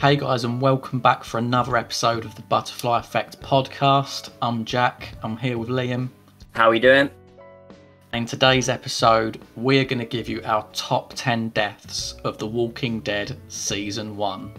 Hey guys, and welcome back for another episode of the Butterfly Effect podcast. I'm Jack, I'm here with Liam. How are we doing? In today's episode, we're going to give you our top 10 deaths of The Walking Dead Season 1.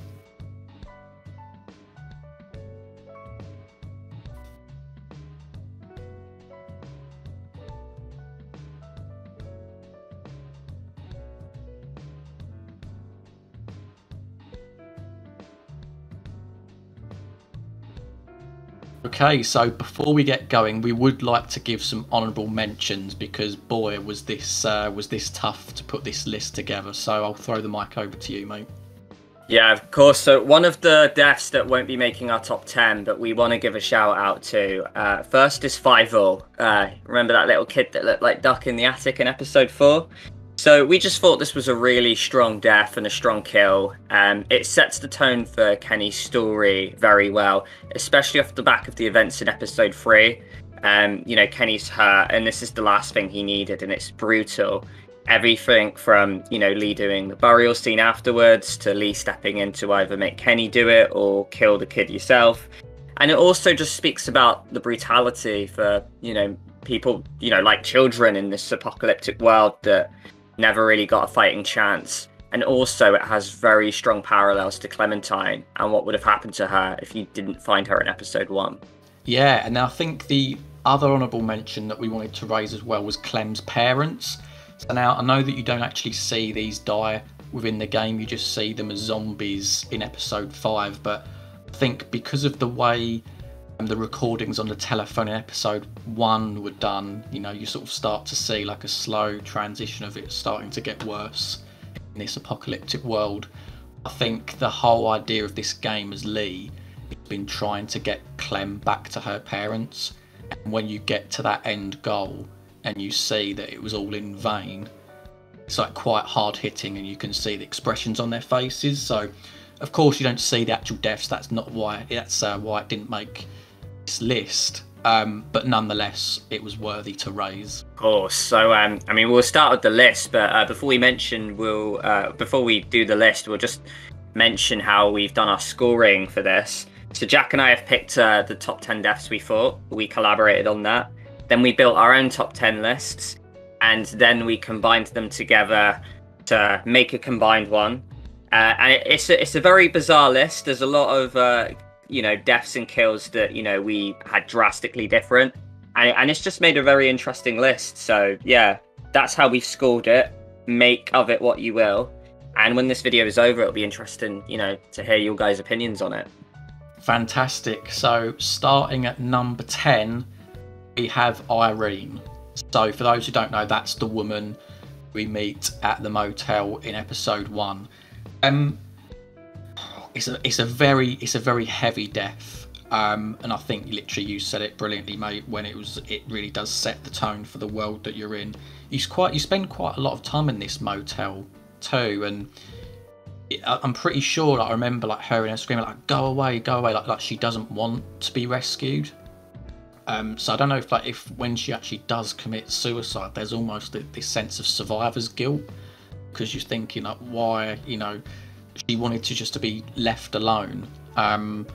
Okay, so before we get going, we would like to give some honourable mentions because boy was this tough to put this list together. So I'll throw the mic over to you, mate. Yeah, of course. So one of the deaths that won't be making our top 10, but we want to give a shout out to, first is Fievel. Remember that little kid that looked like Duck in the attic in episode 4? So we just thought this was a really strong death and a strong kill. It sets the tone for Kenny's story very well, especially off the back of the events in episode 3. Kenny's hurt and this is the last thing he needed, and it's brutal. Everything from, Lee doing the burial scene afterwards to Lee stepping in to either make Kenny do it or kill the kid yourself. And it also just speaks about the brutality for, people, like children in this apocalyptic world that never really got a fighting chance. And also it has very strong parallels to Clementine and what would have happened to her if you didn't find her in episode 1. Yeah, and I think the other honourable mention that we wanted to raise as well was Clem's parents. So now I know that you don't actually see these die within the game, you just see them as zombies in episode 5, but I think because of the way the recordings on the telephone in episode 1 were done, you sort of start to see like a slow transition of it starting to get worse in this apocalyptic world. I think the whole idea of this game as Lee has been trying to get Clem back to her parents, and when you get to that end goal and you see that it was all in vain, it's like quite hard hitting, and you can see the expressions on their faces. So of course you don't see the actual deaths, that's why it didn't make this list, but nonetheless it was worthy to raise. Of course. So we'll start with the list, but before we do the list, we'll just mention how we've done our scoring for this. So Jack and I have picked the top 10 deaths we thought. We collaborated on that. Then we built our own top 10 lists, and then we combined them together to make a combined one. And it's a very bizarre list. There's a lot of deaths and kills that we had drastically different, and it's just made a very interesting list. So yeah, that's how we've scored it. Make of it what you will, and when this video is over, it'll be interesting to hear your guys' opinions on it. Fantastic. So starting at number 10, we have Irene. So for those who don't know, that's the woman we meet at the motel in episode 1. It's a very heavy death, and I think literally you said it brilliantly, mate. When it really does set the tone for the world that you're in. You spend quite a lot of time in this motel too, and I'm pretty sure I remember like her and her screaming like go away, like she doesn't want to be rescued. So I don't know if when she actually does commit suicide, there's almost this sense of survivor's guilt, because you're thinking like why she wanted to be left alone, and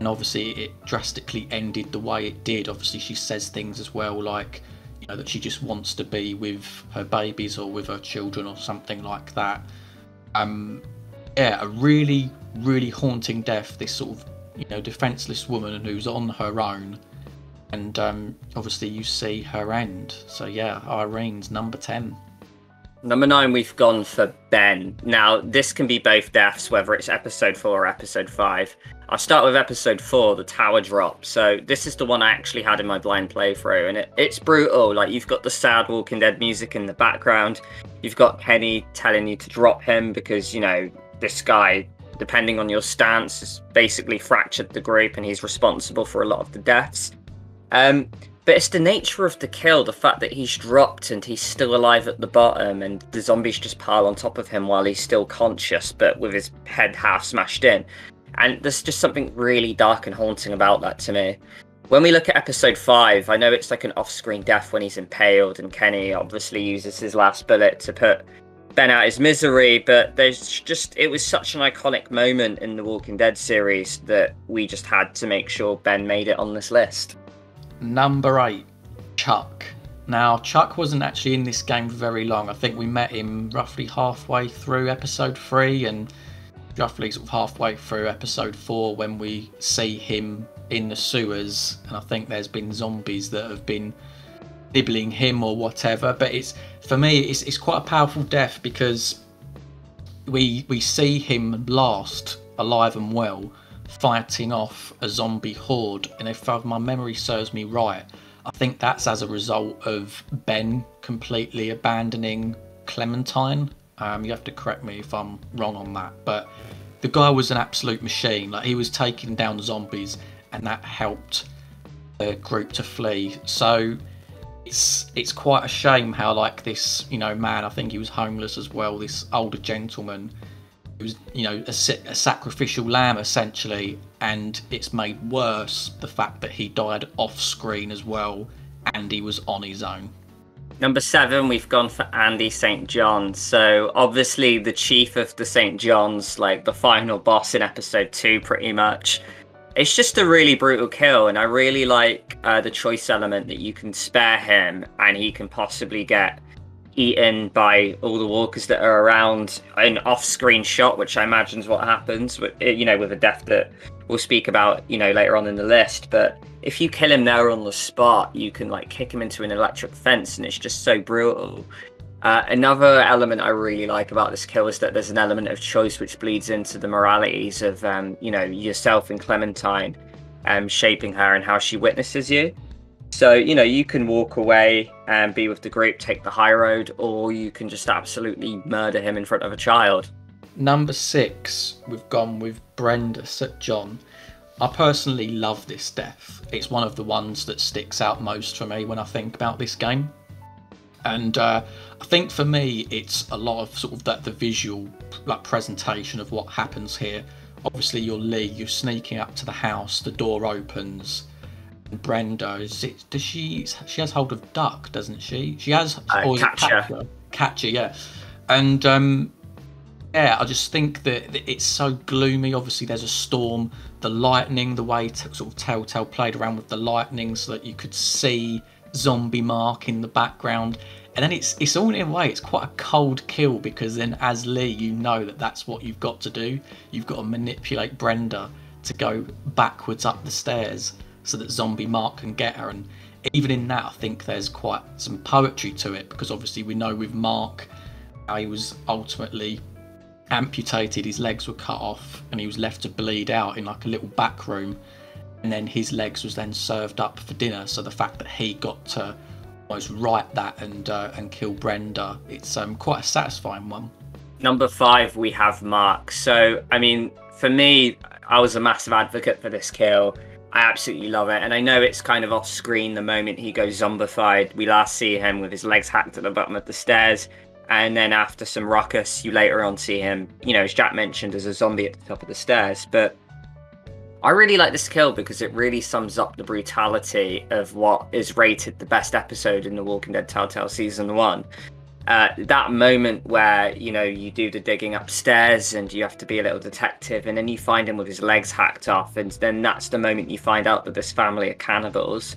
obviously it drastically ended the way it did. Obviously she says things as well like that she just wants to be with her babies or with her children or something like that. A really haunting death, this sort of defenseless woman who's on her own, and obviously you see her end. So yeah, Irene's number 10. Number 9, we've gone for Ben. Now, this can be both deaths, whether it's episode 4 or episode 5. I'll start with episode 4, the tower drop. So this is the one I actually had in my blind playthrough, and it's brutal. Like, you've got the sad Walking Dead music in the background. You've got Kenny telling you to drop him because, this guy, depending on your stance, has basically fractured the group, and he's responsible for a lot of the deaths. But it's the nature of the kill, the fact that he's dropped and he's still alive at the bottom, and the zombies just pile on top of him while he's still conscious, but with his head half smashed in. And there's just something really dark and haunting about that to me. When we look at episode 5, I know it's like an off-screen death when he's impaled, and Kenny obviously uses his last bullet to put Ben out his misery, but it was such an iconic moment in the Walking Dead series that we just had to make sure Ben made it on this list. Number 8, Chuck. Now, Chuck wasn't actually in this game for very long. I think we met him roughly halfway through episode 3 and roughly sort of halfway through episode 4 when we see him in the sewers, and I think there's been zombies that have been nibbling him or whatever. But for me it's quite a powerful death because we see him last alive and well fighting off a zombie horde, and if my memory serves me right, I think that's as a result of Ben completely abandoning Clementine. You have to correct me if I'm wrong on that, but the guy was an absolute machine. Like, he was taking down zombies, and that helped the group to flee. So it's quite a shame how, like, this, you know, man, I think he was homeless as well, this older gentleman, he was, you know, a sacrificial lamb essentially, and it's made worse the fact that he died off screen as well, and he was on his own. Number 7, we've gone for Andy St. John. So obviously the chief of the St. John's, like the final boss in episode 2 pretty much. It's just a really brutal kill, and I really like the choice element that you can spare him and he can possibly get eaten by all the walkers that are around, an off-screen shot, which I imagine is what happens with, you know, with a death that we'll speak about, you know, later on in the list. But if you kill him there on the spot, you can like kick him into an electric fence, and it's just so brutal. Another element I really like about this kill is that there's an element of choice which bleeds into the moralities of, you know, yourself and Clementine, shaping her and how she witnesses you. So, you know, you can walk away and be with the group, take the high road, or you can just absolutely murder him in front of a child. Number 6, we've gone with Brenda St. John. I personally love this death. It's one of the ones that sticks out most for me when I think about this game. And I think for me, it's a lot of sort of the visual like presentation of what happens here. Obviously, you're Lee, you're sneaking up to the house, the door opens, and Brenda, she has hold of Duck, doesn't she? She has Catcher, yeah. And yeah, I just think that it's so gloomy. Obviously, there's a storm, the lightning, the way sort of Telltale played around with the lightning so that you could see zombie Mark in the background. And then it's all in a way, it's quite a cold kill, because then as Lee, you know that that's what you've got to do. You've got to manipulate Brenda to go backwards up the stairs so that zombie Mark can get her. And even in that, I think there's quite some poetry to it, because obviously we know with Mark how he was ultimately amputated, his legs were cut off and he was left to bleed out in like a little back room, and then his legs was then served up for dinner. So the fact that he got to almost write that and kill Brenda, it's quite a satisfying one. Number 5, we have Mark. So I mean, for me, I was a massive advocate for this kill. I absolutely love it, and I know it's kind of off screen the moment he goes zombified. We last see him with his legs hacked at the bottom of the stairs, and then after some ruckus, you later on see him, you know, as Jack mentioned, as a zombie at the top of the stairs. But I really like this kill because it really sums up the brutality of what is rated the best episode in the Walking Dead Telltale Season 1. That moment where, you know, you do the digging upstairs and you have to be a little detective, and then you find him with his legs hacked off, and then that's the moment you find out that this family are cannibals.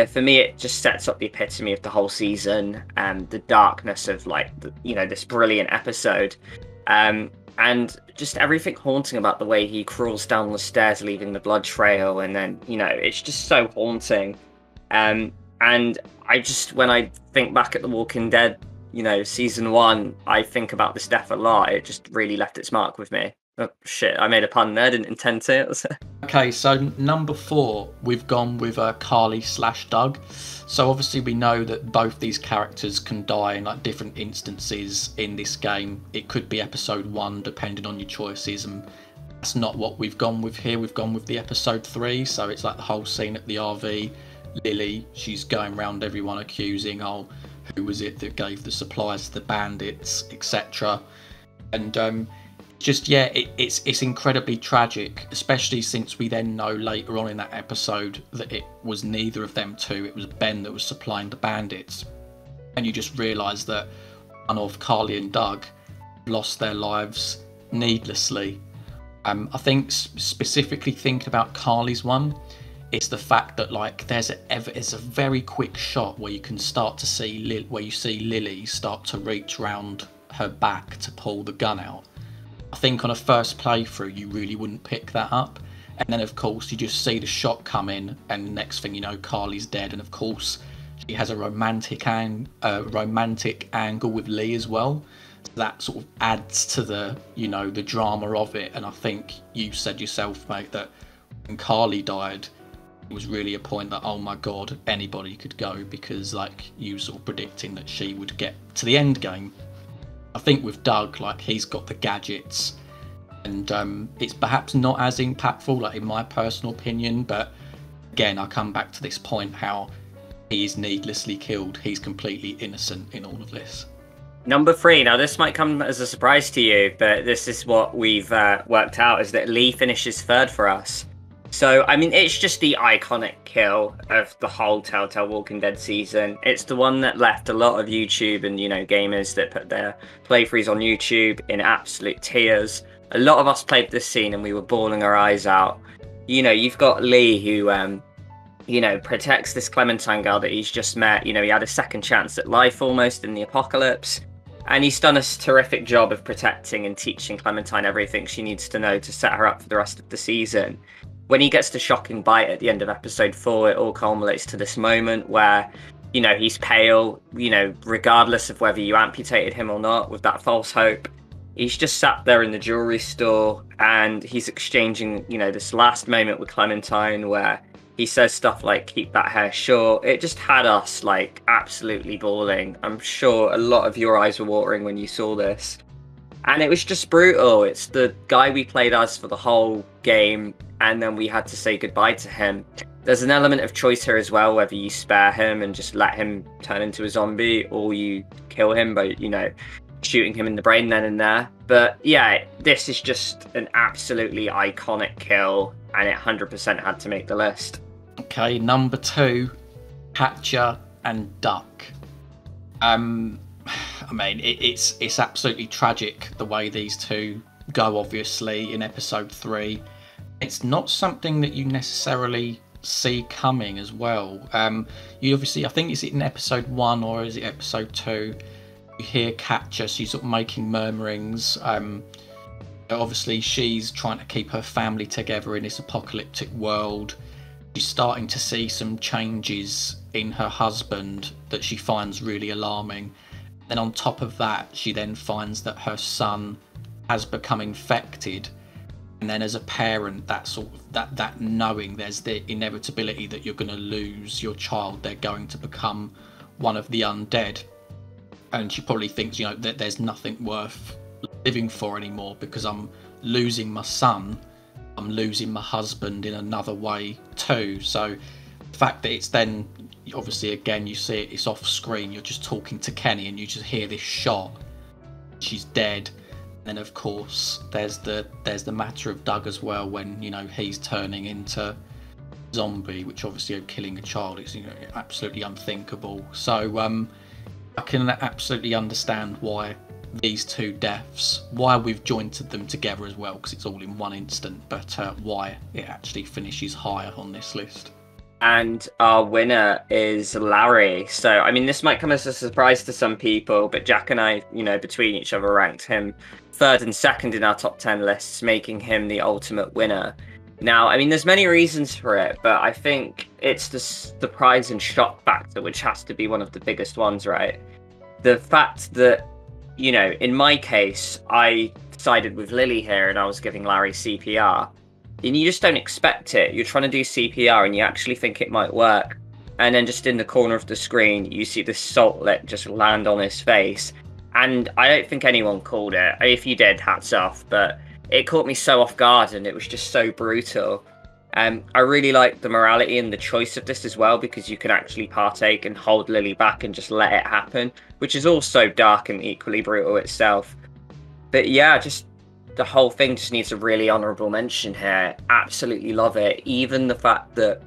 For me, it just sets up the epitome of the whole season and the darkness of, like, you know, this brilliant episode. And just everything haunting about the way he crawls down the stairs, leaving the blood trail, and then, you know, it's just so haunting. And I just, when I think back at The Walking Dead, you know, Season 1, I think about this death a lot. It just really left its mark with me. Oh, shit, I made a pun there, didn't intend to. Okay, so number 4, we've gone with Carley/Doug. So obviously we know that both these characters can die in like different instances in this game. It could be episode 1, depending on your choices, and that's not what we've gone with here. We've gone with the episode 3, so it's like the whole scene at the RV. Lily, she's going around everyone accusing, oh, who was it that gave the supplies to the bandits, etc. And just, yeah, it's incredibly tragic, especially since we then know later on in that episode that it was neither of them two, it was Ben that was supplying the bandits. And you just realise that one of Carley and Doug lost their lives needlessly. I think specifically thinking about Carley's one, it's the fact that like there's a very quick shot where you can start to see where you see Lily start to reach round her back to pull the gun out. I think on a first playthrough you really wouldn't pick that up, and then of course you just see the shot come in, and next thing you know Carley's dead, and of course she has a romantic angle with Lee as well. So that sort of adds to the the drama of it. And I think you said yourself, mate, that when Carley died, it was really a point that, oh my god, anybody could go, because like you sort of predicting that she would get to the end game. I think with Doug, like he's got the gadgets, and it's perhaps not as impactful, like in my personal opinion, but again I come back to this point how he is needlessly killed. He's completely innocent in all of this. Number 3. Now this might come as a surprise to you, but this is what we've worked out, is that Lee finishes 3rd for us. So, I mean, it's just the iconic kill of the whole Telltale Walking Dead season. It's the one that left a lot of YouTube and, gamers that put their playthroughs on YouTube in absolute tears. A lot of us played this scene and we were bawling our eyes out. You've got Lee who, protects this Clementine girl that he's just met. He had a second chance at life almost in the apocalypse. And he's done a terrific job of protecting and teaching Clementine everything she needs to know to set her up for the rest of the season. When he gets the shocking bite at the end of episode 4, it all culminates to this moment where, he's pale, regardless of whether you amputated him or not, with that false hope. He's just sat there in the jewelry store and he's exchanging, this last moment with Clementine where he says stuff like, keep that hair short. It just had us like absolutely bawling. I'm sure a lot of your eyes were watering when you saw this. And it was just brutal. It's the guy we played as for the whole game, and then we had to say goodbye to him. There's an element of choice here as well, whether you spare him and just let him turn into a zombie, or you kill him by, shooting him in the brain then and there. But yeah, this is just an absolutely iconic kill, and it 100% had to make the list. Okay, number 2, Hatcher and Duck. I mean, it's absolutely tragic the way these two go, obviously, in episode 3. It's not something that you necessarily see coming as well. You obviously, I think, is it in episode 1 or is it episode 2? You hear Catcher, she's sort of making murmurings. Obviously, she's trying to keep her family together in this apocalyptic world. She's starting to see some changes in her husband that she finds really alarming. Then on top of that, she then finds that her son has become infected. And then as a parent, that sort of that knowing there's the inevitability that you're going to lose your child, they're going to become one of the undead. And she probably thinks, that there's nothing worth living for anymore because I'm losing my son, I'm losing my husband in another way too. So the fact that it's then, obviously again you see it, it's off screen, you're just talking to Kenny and you just hear this shot, she's dead. Then of course there's the matter of Doug as well, when he's turning into zombie, which obviously killing a child is absolutely unthinkable. So I can absolutely understand why these two deaths, why we've jointed them together as well, because it's all in one instant, but why it actually finishes higher on this list. And our winner is Larry. So, I mean, this might come as a surprise to some people, but Jack and I, between each other, ranked him 3rd and 2nd in our top 10 lists, making him the ultimate winner. Now, I mean, there's many reasons for it, but I think it's the surprise and shock factor, which has to be one of the biggest ones, right? The fact that, in my case, I sided with Lily here and I was giving Larry CPR. And you just don't expect it. You're trying to do CPR and you actually think it might work. And then just in the corner of the screen, you see this salt lick just land on his face. And I don't think anyone called it. If you did, hats off. But it caught me so off guard and it was just so brutal. I really like the morality and the choice of this as well, because you can actually partake and hold Lily back and just let it happen, which is also dark and equally brutal itself. But yeah, just the whole thing just needs a really honourable mention here. Absolutely love it. Even the fact that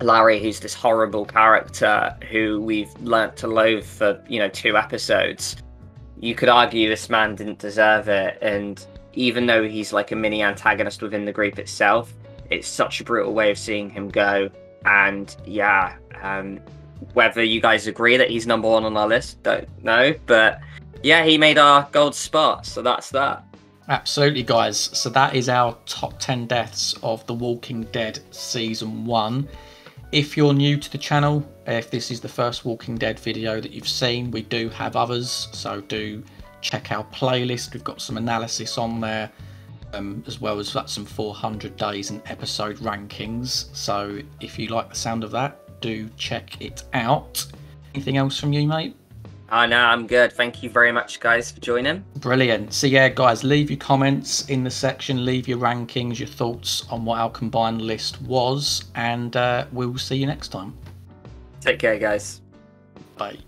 Larry, who's this horrible character who we've learnt to loathe for, 2 episodes, you could argue this man didn't deserve it. And even though he's like a mini antagonist within the group itself, it's such a brutal way of seeing him go. And yeah, whether you guys agree that he's number 1 on our list, don't know. But yeah, he made our gold spot, so that's that. Absolutely, guys. So that is our top 10 deaths of The Walking Dead Season 1. If you're new to the channel, if this is the first Walking Dead video that you've seen, we do have others, so do check our playlist. We've got some analysis on there, as well as some 400 days and episode rankings. So if you like the sound of that, do check it out. Anything else from you, mate? Oh, no, I'm good. Thank you very much, guys, for joining. Brilliant. So yeah, guys, leave your comments in the section, leave your rankings, your thoughts on what our combined list was, and we'll see you next time. Take care, guys. Bye.